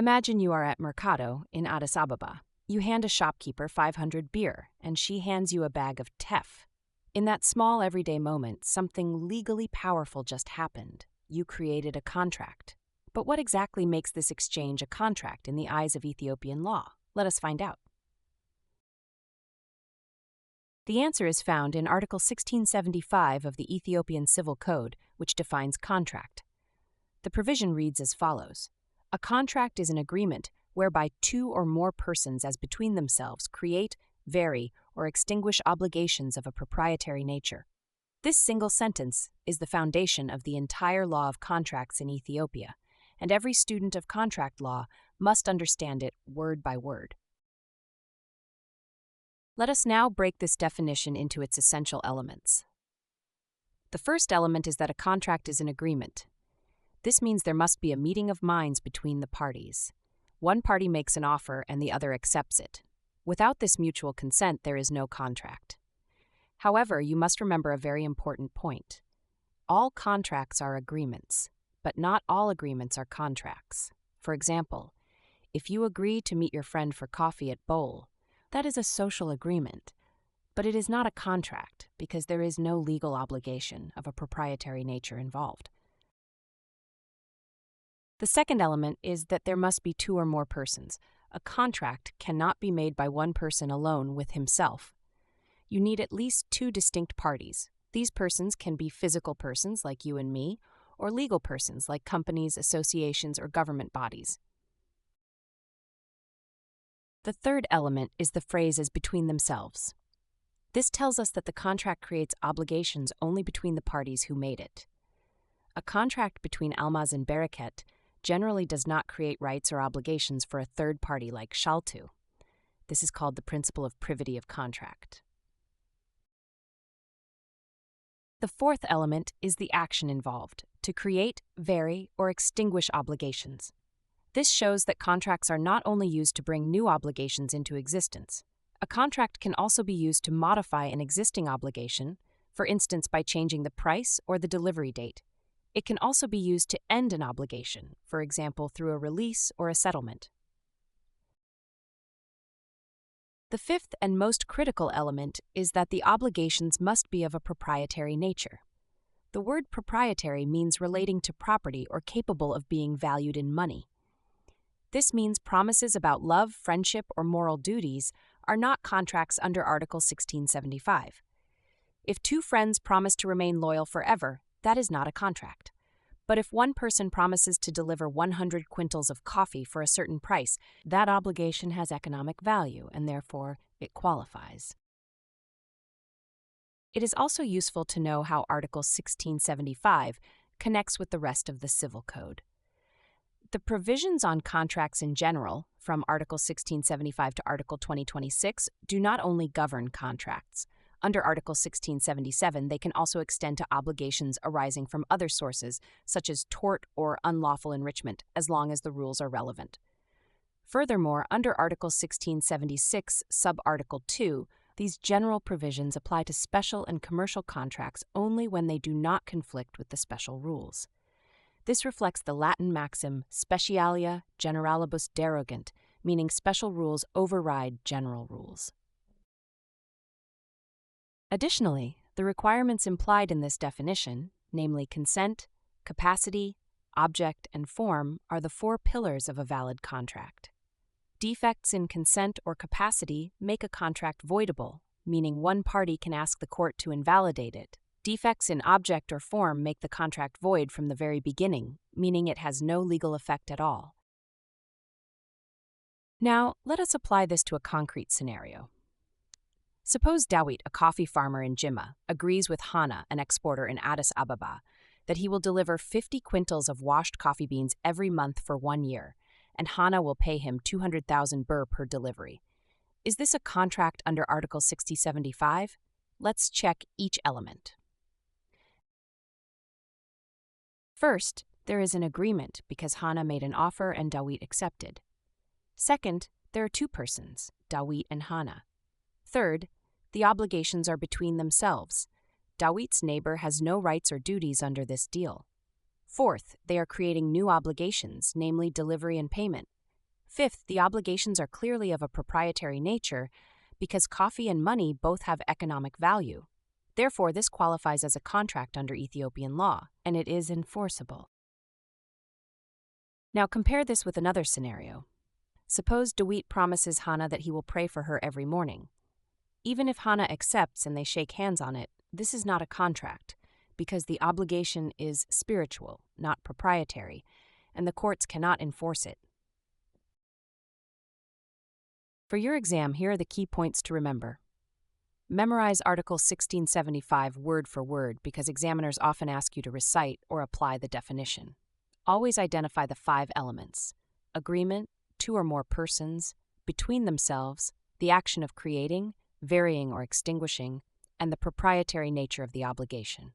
Imagine you are at Mercado in Addis Ababa. You hand a shopkeeper 500 beer, and she hands you a bag of teff. In that small everyday moment, something legally powerful just happened. You created a contract. But what exactly makes this exchange a contract in the eyes of Ethiopian law? Let us find out. The answer is found in Article 1675 of the Ethiopian Civil Code, which defines contract. The provision reads as follows. A contract is an agreement whereby two or more persons as between themselves create, vary, or extinguish obligations of a proprietary nature. This single sentence is the foundation of the entire law of contracts in Ethiopia, and every student of contract law must understand it word by word. Let us now break this definition into its essential elements. The first element is that a contract is an agreement. This means there must be a meeting of minds between the parties. One party makes an offer and the other accepts it. Without this mutual consent, there is no contract. However, you must remember a very important point. All contracts are agreements, but not all agreements are contracts. For example, if you agree to meet your friend for coffee at Bowl, that is a social agreement, but it is not a contract because there is no legal obligation of a proprietary nature involved. The second element is that there must be two or more persons. A contract cannot be made by one person alone with himself. You need at least two distinct parties. These persons can be physical persons like you and me, or legal persons like companies, associations, or government bodies. The third element is the phrase as between themselves. This tells us that the contract creates obligations only between the parties who made it. A contract between Almaz and Bereket generally does not create rights or obligations for a third party like Shaltu. This is called the principle of privity of contract. The fourth element is the action involved, to create, vary, or extinguish obligations. This shows that contracts are not only used to bring new obligations into existence. A contract can also be used to modify an existing obligation, for instance by changing the price or the delivery date. It can also be used to end an obligation, for example through a release or a settlement. The fifth and most critical element is that the obligations must be of a proprietary nature. The word proprietary means relating to property or capable of being valued in money. This means promises about love, friendship, or moral duties are not contracts under Article 1675. If two friends promise to remain loyal forever, that is not a contract. But if one person promises to deliver 100 quintals of coffee for a certain price, that obligation has economic value and therefore it qualifies. It is also useful to know how Article 1675 connects with the rest of the Civil Code. The provisions on contracts in general, from Article 1675 to Article 2026, do not only govern contracts. Under Article 1677, they can also extend to obligations arising from other sources, such as tort or unlawful enrichment, as long as the rules are relevant. Furthermore, under Article 1676, Sub-Article 2, these general provisions apply to special and commercial contracts only when they do not conflict with the special rules. This reflects the Latin maxim specialia generalibus derogant, meaning special rules override general rules. Additionally, the requirements implied in this definition, namely consent, capacity, object, and form, are the four pillars of a valid contract. Defects in consent or capacity make a contract voidable, meaning one party can ask the court to invalidate it. Defects in object or form make the contract void from the very beginning, meaning it has no legal effect at all. Now, let us apply this to a concrete scenario. Suppose Dawit, a coffee farmer in Jimma, agrees with Hana, an exporter in Addis Ababa, that he will deliver 50 quintals of washed coffee beans every month for 1 year, and Hana will pay him 200,000 birr per delivery. Is this a contract under Article 1675? Let's check each element. First, there is an agreement because Hana made an offer and Dawit accepted. Second, there are two persons, Dawit and Hana. Third, the obligations are between themselves. Dawit's neighbor has no rights or duties under this deal. Fourth, they are creating new obligations, namely delivery and payment. Fifth, the obligations are clearly of a proprietary nature because coffee and money both have economic value. Therefore, this qualifies as a contract under Ethiopian law, and it is enforceable. Now compare this with another scenario. Suppose Dawit promises Hana that he will pray for her every morning. Even if Hana accepts and they shake hands on it, this is not a contract, because the obligation is spiritual, not proprietary, and the courts cannot enforce it. For your exam, here are the key points to remember. Memorize Article 1675 word for word because examiners often ask you to recite or apply the definition. Always identify the 5 elements: agreement, 2 or more persons, between themselves, the action of creating, varying or extinguishing, and the proprietary nature of the obligation.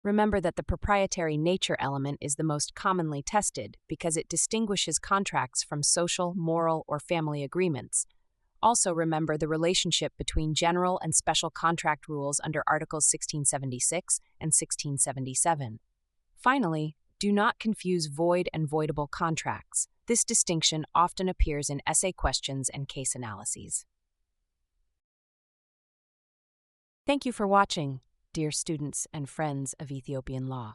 Remember that the proprietary nature element is the most commonly tested because it distinguishes contracts from social, moral, or family agreements. Also remember the relationship between general and special contract rules under Articles 1676 and 1677. Finally, do not confuse void and voidable contracts. This distinction often appears in essay questions and case analyses. Thank you for watching, dear students and friends of Ethiopian law.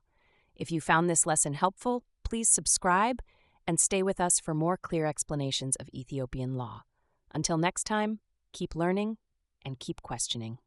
If you found this lesson helpful, please subscribe and stay with us for more clear explanations of Ethiopian law. Until next time, keep learning and keep questioning.